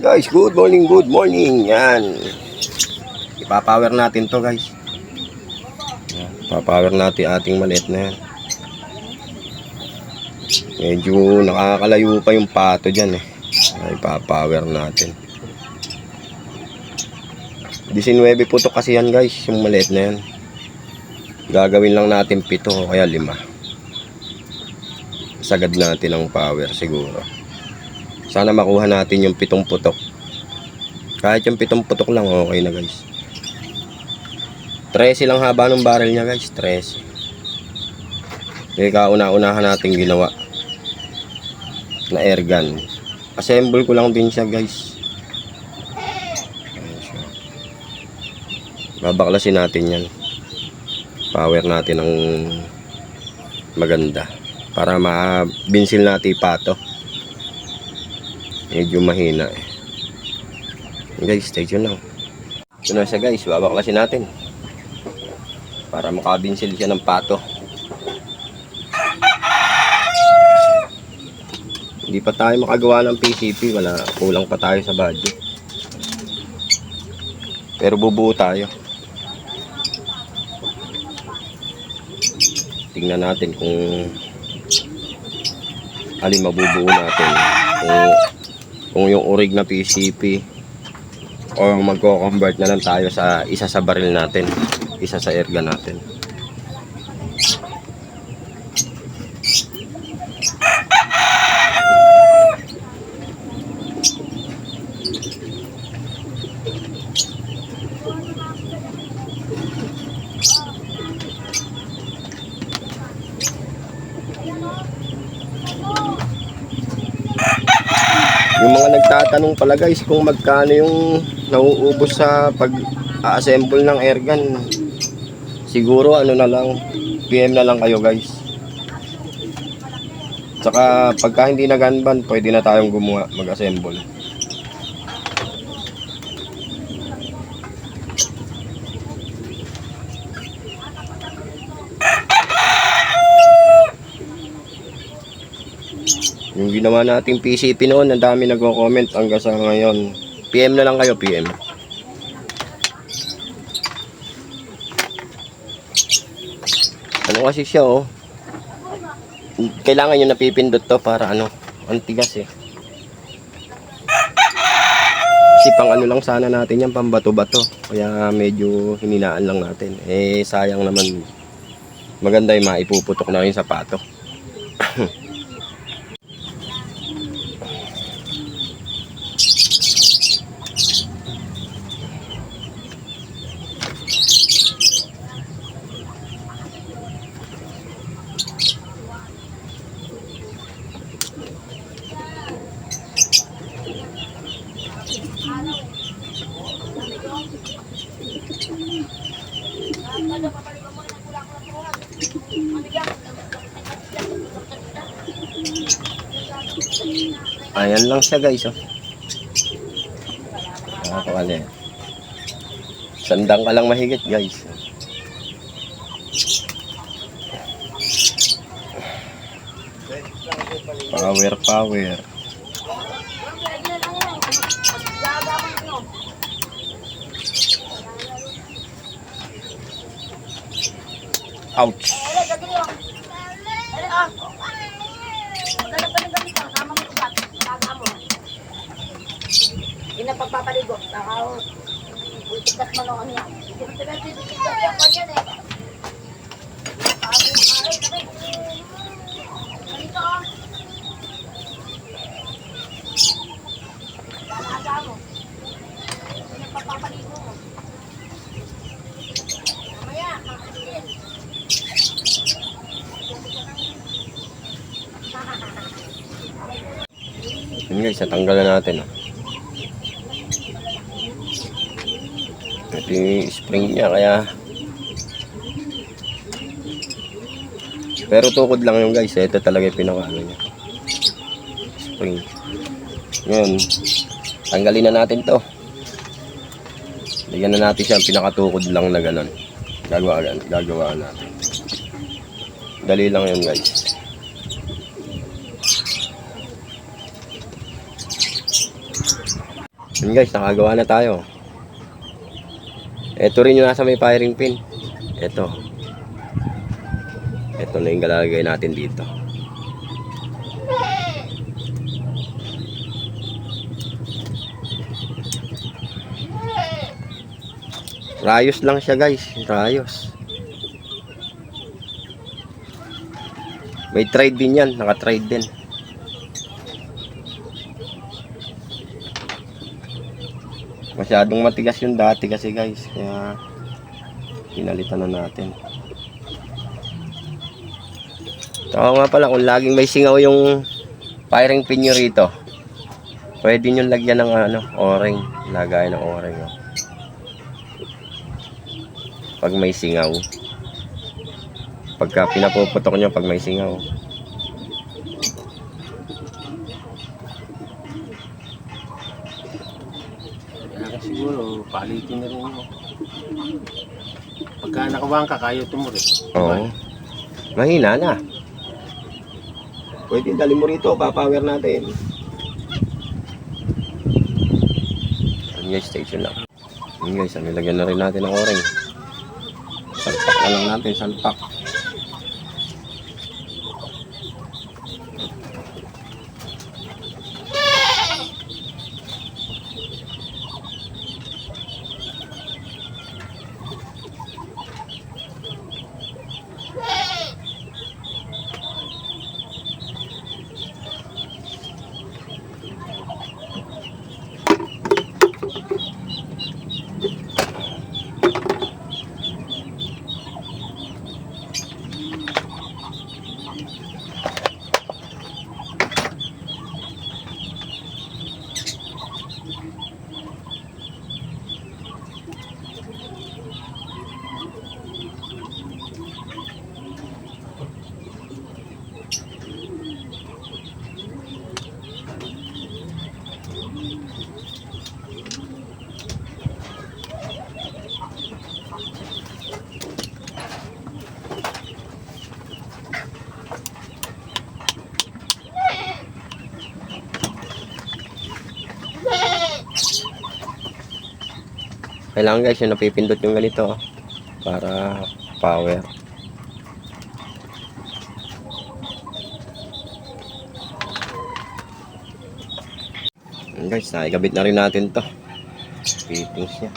Guys, good morning. Yan. Ipapower natin to guys. Ipapower natin ating maliit na yan. Medyo nakakalayo pa yung pato dyan eh. Ipapower natin. 19 putok kasi yan guys, yung maliit na yan. Gagawin lang natin 7 o kaya 5. Sagad natin ang power siguro. Sana makuha natin yung 7 putok. Kahit yung 7 putok lang, okay na guys. 13 lang haba ng barrel niya guys, 13. Kaya kauna-unahan natin ginawa na air gun. Assemble ko lang din siya guys. Babaklasin natin yan. Power natin ng maganda para mabinsil natin pato. Medyo mahina eh. Guys, stay tuned lang. Ito na siya guys, babaklasin natin para makabinsil siya ng pato. Hindi pa tayo makagawa ng PCP, kulang pa tayo sa budget. Pero bubuo tayo. Tingnan natin kung alin mabubuo natin. Kung yung orig na PCP o magko-convert na lang tayo sa isa sa baril natin, isa sa airgun natin. Yung mga nagtatanong pala guys kung magkano yung nauubos sa pag-assemble ng airgun, siguro ano na lang, PM na lang kayo guys. Tsaka pagka hindi na gunban, pwede na tayong gumawa, mag-assemble. Yung ginawa nating PCP noon, ang dami nagko-comment hanggang sa ngayon. PM na lang kayo, PM. Ano kasi siya oh. Kailangan yung napipindot to para ano, ang tigas eh. Kasi pang ano lang sana natin yan, pang bato-bato. Kaya medyo hininaan lang natin. Eh sayang naman. Maganda yung maipuputok na yung sapato. Ayan lang siya guys oh. Nakakawala. Sandang ka lang mahigit guys. Power. Ouch. Hindi na pagpapaligo. Ikat man ako niya. Yun guys, natanggalan natin oh. Ito yung spring niya kaya. Pero tukod lang yung guys, ito talaga yung pinakaano niya. Spring. Ngayon, tanggalin na natin to. Lagyan na natin siya ang pinakatukod lang na ganon. Gagawa natin. Dali lang yun guys. Yun guys, nakagawa na tayo. Ito rin yung nasa may firing pin. Ito na yung lalagay natin dito. Rayos lang siya guys, rayos. May trade din yan, naka-trade din. Masyadong matigas yung dati kasi guys, kaya pinalitan na natin. Oo nga pala, kung laging may singaw yung firing pin nyo rito, pwede nyo lagyan ng o-ring, lagay ng o-ring. Oh. Pag may singaw, pagka pinapuputok nyo pag may singaw. Kaya siguro, palitin na rin mo. Pagka nakabangka, kayo tumuloy. Oo. Mahina na. Pwede dali mo rito, papower natin. Yan guys, station lang. Yan guys, nilagyan na rin natin ng o-ring. Salpak na lang natin, salpak. Kailangan guys yung napipindot yung ganito para power. Yan guys, nakikabit na rin natin to. Fittings niya.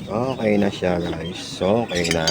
Okay na siya guys. Okay na.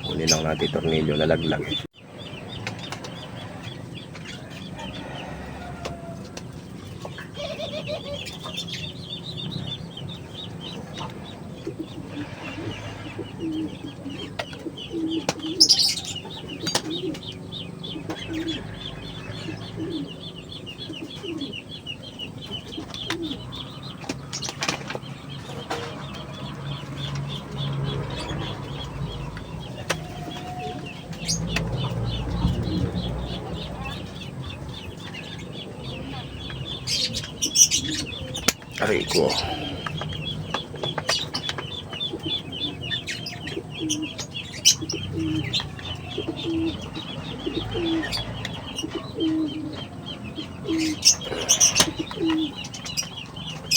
Huli lang natin tornilyo na laglag. Aray ko.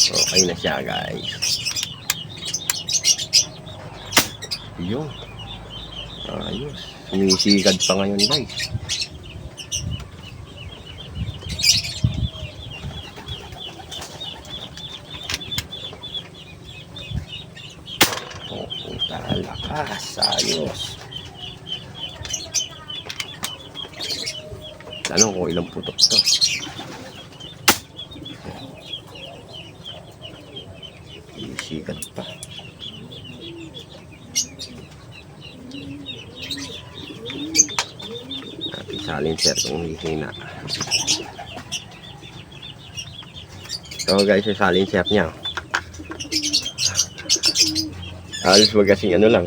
Okay na siya guys. Yun. Ayos. Sumisikad pa ngayon guys. Lakas, ayos. Tanong kung ilang putok to. Sikat pa. Natin silencer kung hihina. So guys, yung silencer niya. Halos wag kasing ano lang.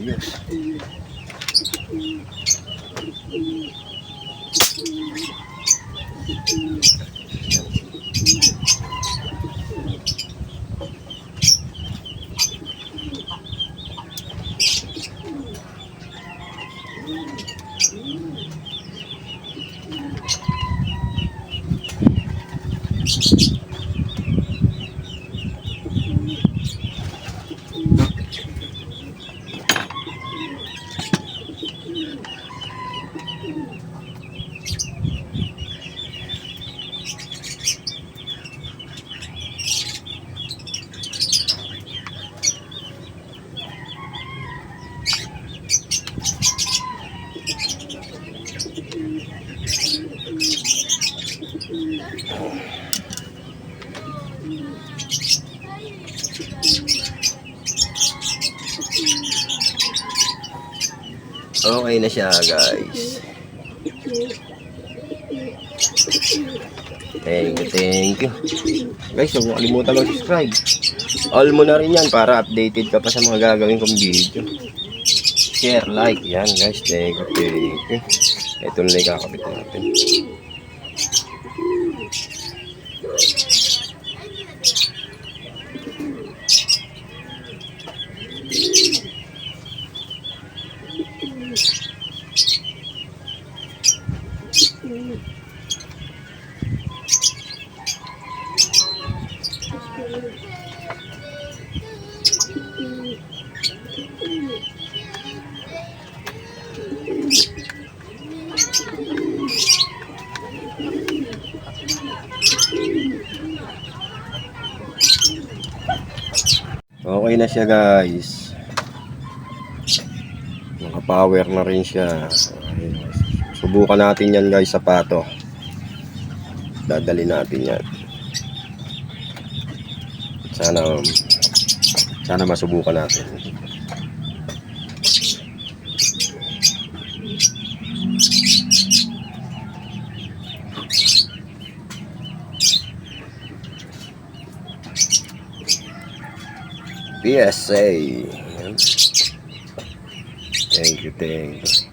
Ayos. Okay na siya guys. Thank you. Guys, huwag mo kalimutan mag-subscribe. All mo na rin yan para updated ka pa sa mga gagawin kong video. Share, like, yan guys. Thank you. Ito na lang kakapit natin. Okay na siya guys. Naka-power na rin siya. Ayun. Subukan natin yan guys sa pato. Dadali natin yan. Sana masubukan natin. PSA. Thank you.